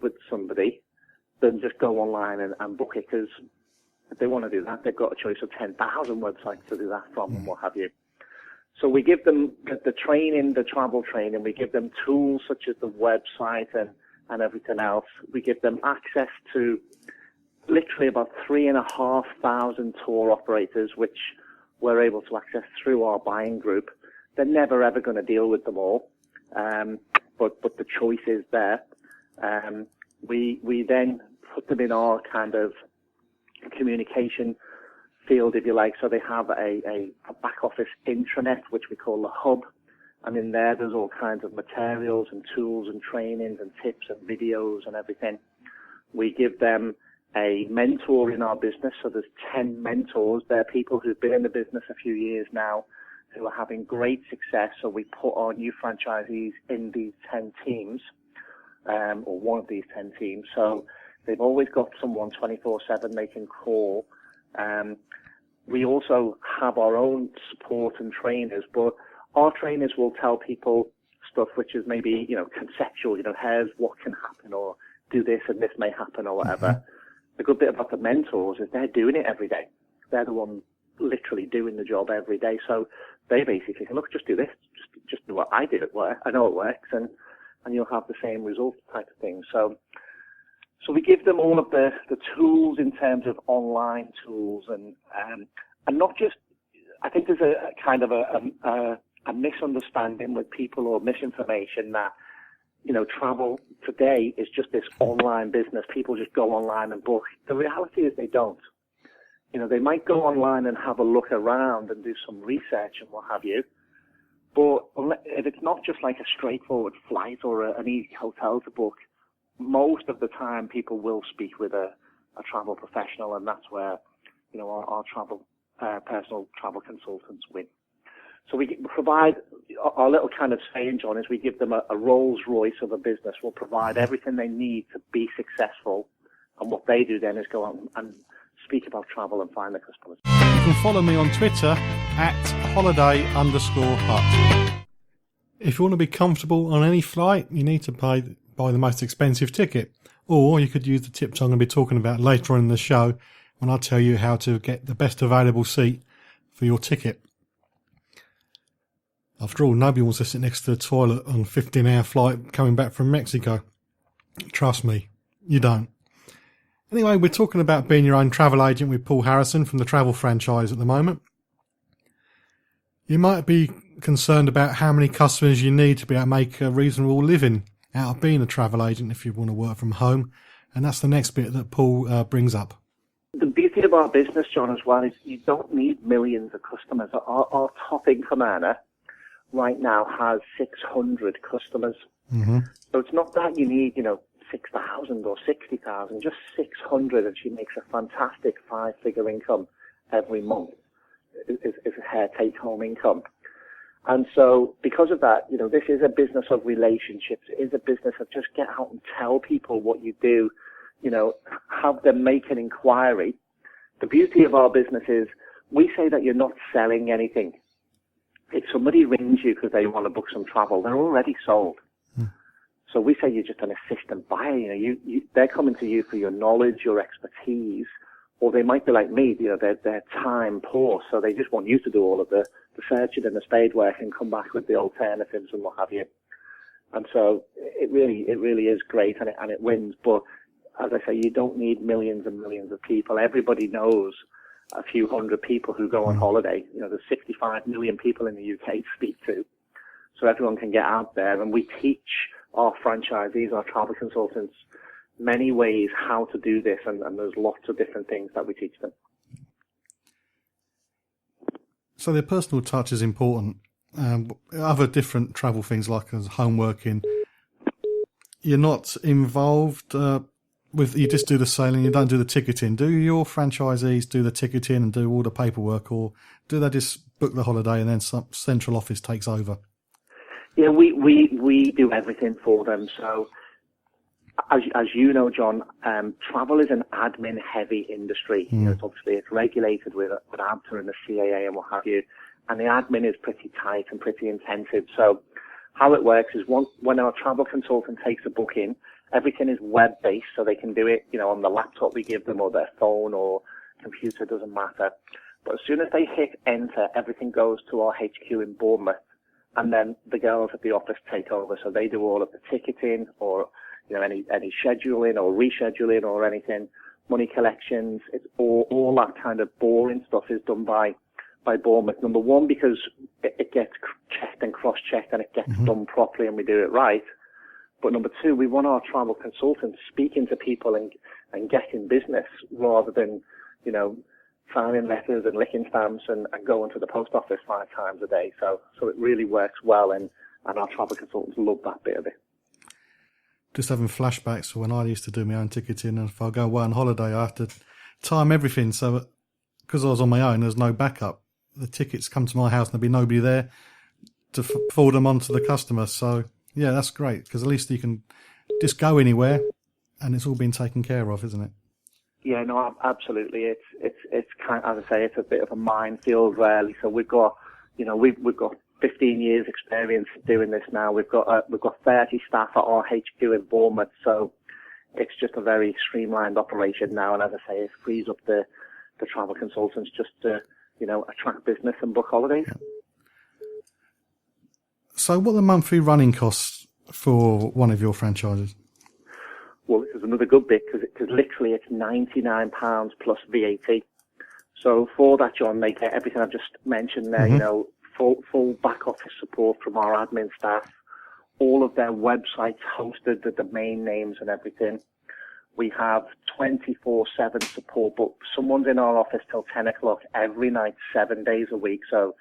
with somebody than just go online and book it, because if they want to do that, they've got a choice of 10,000 websites to do that from and what have you. So we give them the training, the travel training. We give them tools such as the website and everything else. We give them access to literally about 3,500 tour operators, which we're able to access through our buying group. They're never ever going to deal with them all, but the choice is there. We then put them in our kind of communication field, if you like. So they have a back office intranet, which we call the hub. And in there's all kinds of materials and tools and trainings and tips and videos and everything. We give them a mentor in our business. So there's 10 mentors. They're people who've been in the business a few years now, who are having great success. So we put our new franchisees in these 10 teams, or one of these 10 teams. So they've always got someone 24/7 they can call. We also have our own support and trainers, but our trainers will tell people stuff which is maybe, conceptual, here's what can happen, or do this and this may happen, or whatever. Mm-hmm. The good bit about the mentors is they're doing it every day. They're the ones literally doing the job every day. So they basically say, look, just do this. Just do what I did at work. I know it works, and you'll have the same result type of thing. So we give them all of the tools in terms of online tools, and not just, I think there's a kind of a misunderstanding with people, or misinformation, that, travel today is just this online business. People just go online and book. The reality is they don't. They might go online and have a look around and do some research and what have you. But if it's not just like a straightforward flight or an easy hotel to book, most of the time people will speak with a travel professional, and that's where, our personal travel consultants win. So we provide, our little kind of saying, John, is we give them a Rolls Royce of a business. We'll provide everything they need to be successful. And what they do then is go on and speak about travel and find their customers. You can follow me on Twitter @holiday_hut. If you want to be comfortable on any flight, you need to buy the most expensive ticket. Or you could use the tips I'm going to be talking about later on in the show, when I tell you how to get the best available seat for your ticket. After all, nobody wants to sit next to the toilet on a 15-hour flight coming back from Mexico. Trust me, you don't. Anyway, we're talking about being your own travel agent with Paul Harrison from the Travel Franchise at the moment. You might be concerned about how many customers you need to be able to make a reasonable living out of being a travel agent if you want to work from home. And that's the next bit that Paul brings up. The beauty of our business, John, as well, is you don't need millions of customers. Our top income earner right now has 600 customers. Mm-hmm. So it's not that you need, 6,000 or 60,000, just 600, and she makes a fantastic 5-figure income every month. Is her take-home income. And so because of that, this is a business of relationships. It is a business of just get out and tell people what you do, have them make an inquiry. The beauty of our business is we say that you're not selling anything. If somebody rings you because they want to book some travel, they're already sold. So we say you're just an assistant buyer. They're coming to you for your knowledge, your expertise, or they might be like me. They're time poor, so they just want you to do all of the searching and the spade work and come back with the alternatives and what have you. And so it really is great, and it wins. But as I say, you don't need millions and millions of people. Everybody knows a few hundred people who go on holiday. There's 65 million people in the UK to speak to, so everyone can get out there, and we teach our franchisees, our travel consultants, many ways how to do this, and there's lots of different things that we teach them. So the personal touch is important. Other different travel things like as home working, you're not involved with, you just do the sailing, you don't do the ticketing. Do your franchisees do the ticketing and do all the paperwork, or do they just book the holiday and then some central office takes over? Yeah, we do everything for them. So, as you know, John, travel is an admin-heavy industry. It's regulated with ABTA and the CAA and what have you, and the admin is pretty tight and pretty intensive. So, how it works is when our travel consultant takes a booking, Everything is web-based, so they can do it, on the laptop we give them or their phone or computer, doesn't matter. But as soon as they hit enter, everything goes to our HQ in Bournemouth, and then the girls at the office take over. So they do all of the ticketing or, any scheduling or rescheduling or anything, money collections. It's all that kind of boring stuff is done by Bournemouth. Number one, because it gets checked and cross-checked and it gets done properly and we do it right. But number two, we want our travel consultants speaking to people and getting business rather than, signing letters and licking stamps and going to the post office 5 times a day. So it really works well, and our travel consultants love that bit of it. Just having flashbacks for when I used to do my own ticketing, and if I go away on holiday, I have to time everything. So because I was on my own, there's no backup. The tickets come to my house and there'll be nobody there to forward them on to the customer. So yeah, that's great, because at least you can just go anywhere and it's all been taken care of, isn't it? Yeah, no, absolutely. It's kind of, as I say, it's a bit of a minefield, really. So we've got, we've got 15 years experience doing this now. We've got 30 staff at our HQ in Bournemouth. So it's just a very streamlined operation now. And as I say, it frees up the travel consultants just to, attract business and book holidays. Yeah. So what are the monthly running costs for one of your franchises? Well, this is another good bit because literally it's £99 plus VAT. So for that, John, they get everything I've just mentioned there, full back office support from our admin staff, all of their websites hosted, the domain names and everything. We have 24/7 support, but someone's in our office till 10 o'clock every night, 7 days a week. So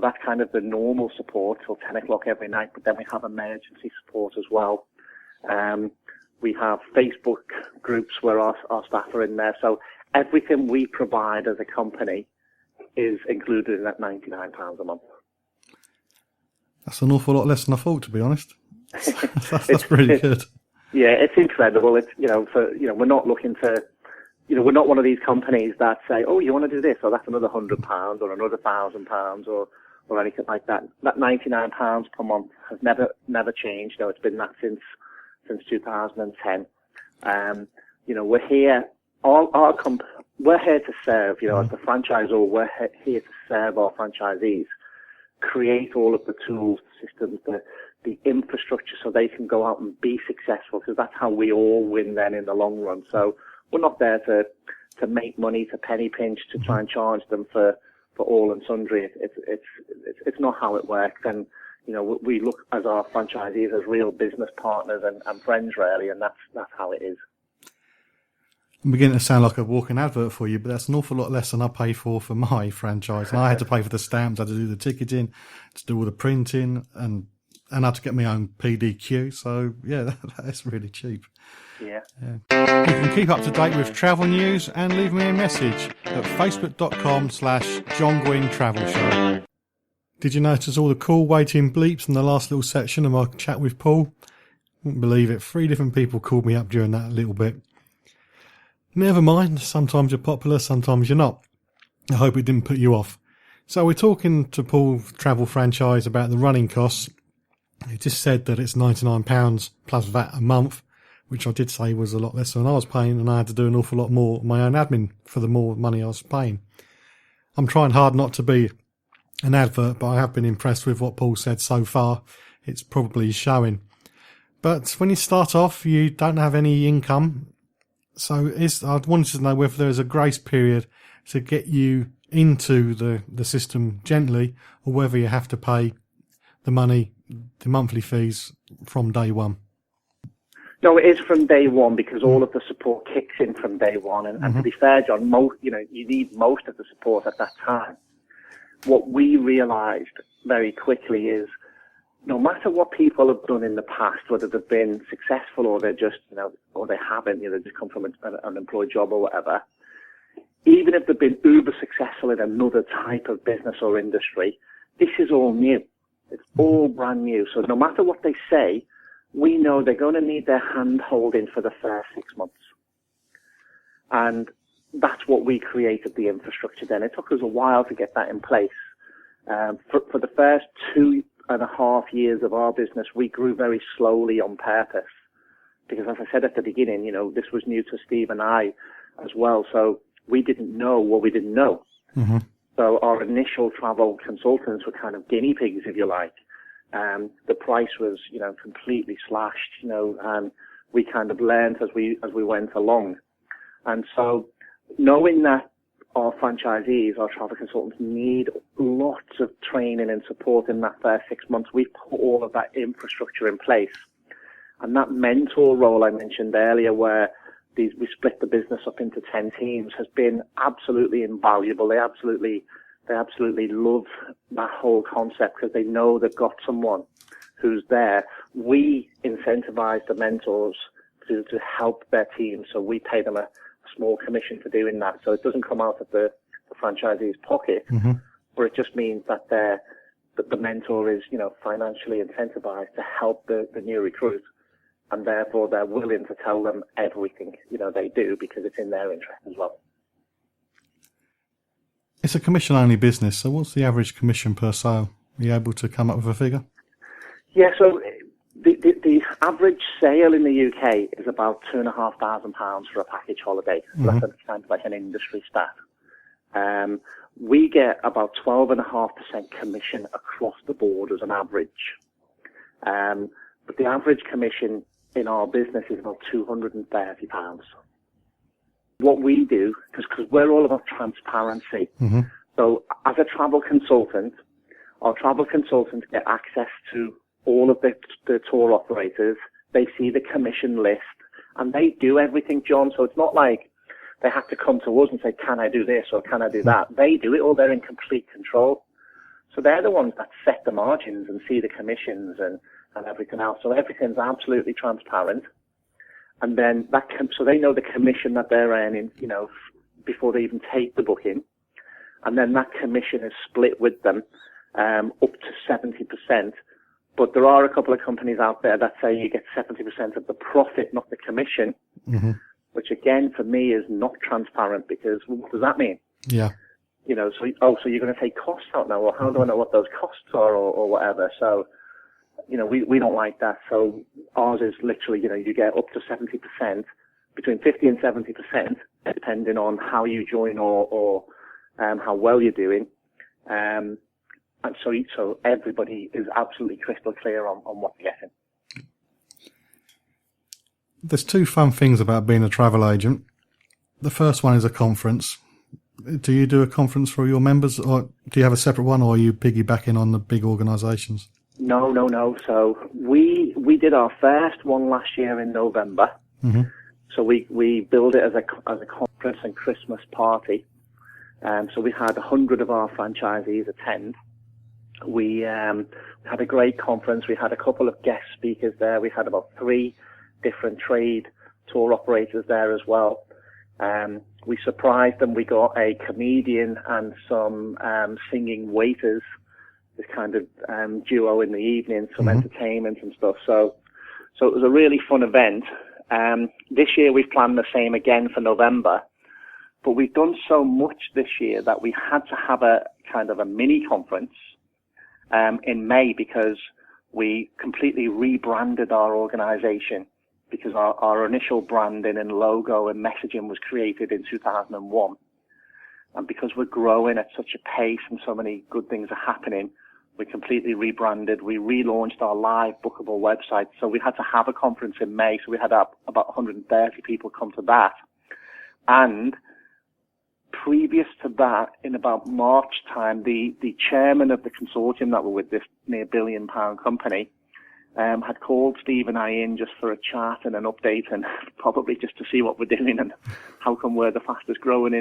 that's kind of the normal support till 10 o'clock every night, but then we have emergency support as well. We have Facebook groups where our staff are in there. So everything we provide as a company is included in that £99 a month. That's an awful lot less than I thought, to be honest. That's really good. Yeah, it's incredible. It's, we're not looking to, we're not one of these companies that say, oh, you want to do this, or that's another £100 or another £1,000 or anything like that. That £99 per month has never changed. It's been that since 2010. We're here, we're here to serve, as the franchisor, we're here to serve our franchisees, create all of the tools, systems, the infrastructure so they can go out and be successful, because that's how we all win then in the long run. So we're not there to make money, to penny pinch, to try and charge them for all and sundry. It's not how it works. And, we look as our franchisees as real business partners and friends, really, and that's how it is. I'm beginning to sound like a walking advert for you, but that's an awful lot less than I pay for my franchise. And I had to pay for the stamps, I had to do the ticketing, to do all the printing, and I had to get my own PDQ. So, yeah, that's really cheap. Yeah. You can keep up to date with travel news and leave me a message at facebook.com/John Guinn Travel Show. Did you notice all the call waiting bleeps in the last little section of my chat with Paul? Wouldn't believe it. 3 different people called me up during that little bit. Never mind. Sometimes you're popular, sometimes you're not. I hope it didn't put you off. So we're talking to Paul Travel Franchise about the running costs. He just said that it's £99 plus VAT a month, which I did say was a lot less than I was paying, and I had to do an awful lot more of my own admin for the more money I was paying. I'm trying hard not to be an advert, but I have been impressed with what Paul said so far. It's probably showing. But when you start off, you don't have any income. So I wanted to know whether there's a grace period to get you into the system gently, or whether you have to pay the monthly fees from day one. No, it is from day one, because all of the support kicks in from day one. And to be fair, John, you need most of the support at that time. What we realized very quickly is no matter what people have done in the past, whether they've been successful or they're just, or they haven't, they just come from an unemployed job or whatever, even if they've been uber successful in another type of business or industry, this is all new. It's all brand new. So no matter what they say, we know they're going to need their hand holding for the first 6 months. And that's what we created the infrastructure then. It took us a while to get that in place. For the first 2.5 years of our business, we grew very slowly on purpose because as I said at the beginning, this was new to Steve and I as well. So we didn't know what we didn't know. Mm-hmm. So our initial travel consultants were kind of guinea pigs, if you like. The price was, completely slashed, and we kind of learned as we went along. And so knowing that our franchisees, our travel consultants need lots of training and support in that first 6 months, we put all of that infrastructure in place. And that mentor role I mentioned earlier, where we split the business up into 10 teams, has been absolutely invaluable. They absolutely love that whole concept because they know they've got someone who's there. We incentivize the mentors to help their team, so we pay them a small commission for doing that. So it doesn't come out of the franchisee's pocket, mm-hmm. but it just means that the mentor is, financially incentivized to help the new recruit, and therefore they're willing to tell them everything, they do, because it's in their interest as well. It's a commission-only business, so what's the average commission per sale? Are you able to come up with a figure? Yeah, so the average sale in the UK is about £2,500 for a package holiday. So mm-hmm. that's kind of like an industry stat. We get about 12.5% commission across the board as an average. But the average commission in our business is about £230. What we do, because we're all about transparency. Mm-hmm. So as a travel consultant, our travel consultants get access to all of the tour operators. They see the commission list, and they do everything, John. So it's not like they have to come to us and say, can I do this or can I do that? They do it all. They're in complete control. So they're the ones that set the margins and see the commissions and everything else. So everything's absolutely transparent. And then so they know the commission that they're earning, before they even take the booking. And then that commission is split with them, up to 70%. But there are a couple of companies out there that say you get 70% of the profit, not the commission, mm-hmm. which again, for me, is not transparent, because what does that mean? Yeah. So you're going to take costs out now, or how do I know what those costs are, or whatever? So, we don't like that. So ours is literally, you get up to 70%, between 50 and 70%, depending on how you join or how well you're doing. And so everybody is absolutely crystal clear on what they're getting. There's two fun things about being a travel agent. The first one is a conference. Do you do a conference for your members, or do you have a separate one, or are you piggybacking on the big organisations? No. So we did our first one last year in November. Mm-hmm. So we billed it as a conference and Christmas party. So we had 100 of our franchisees attend. We had a great conference. We had a couple of guest speakers there. We had about 3 different trade tour operators there as well. We surprised them. We got a comedian and some singing waiters, this kind of duo in the evening, some mm-hmm. entertainment and stuff. So it was a really fun event. This year we've planned the same again for November, but we've done so much this year that we had to have a kind of a mini conference in May, because we completely rebranded our organization, because our initial branding and logo and messaging was created in 2001. And because we're growing at such a pace and so many good things are happening, we completely rebranded. We relaunched our live bookable website. So we had to have a conference in May. So we had about 130 people come to that. And previous to that, in about March time, the chairman of the consortium that were with this near £1 billion company had called Steve and I in just for a chat and an update, and probably just to see what we're doing and how come we're the fastest growing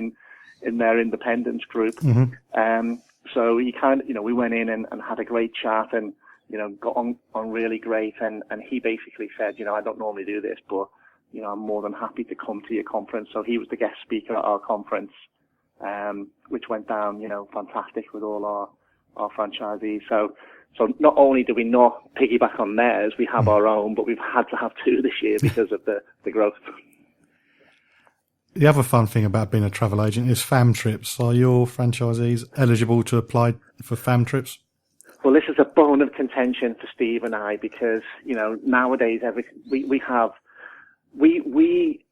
in their independence group. Mm-hmm. So he kind of, we went in and had a great chat and, got on really great. And he basically said, I don't normally do this, but, I'm more than happy to come to your conference. So he was the guest speaker at our conference, which went down, fantastic with all our franchisees. So not only do we not piggyback on theirs, we have our own, but we've had to have 2 this year because of the growth. The other fun thing about being a travel agent is fam trips. Are your franchisees eligible to apply for fam trips? Well, this is a bone of contention for Steve and I, because, nowadays we have we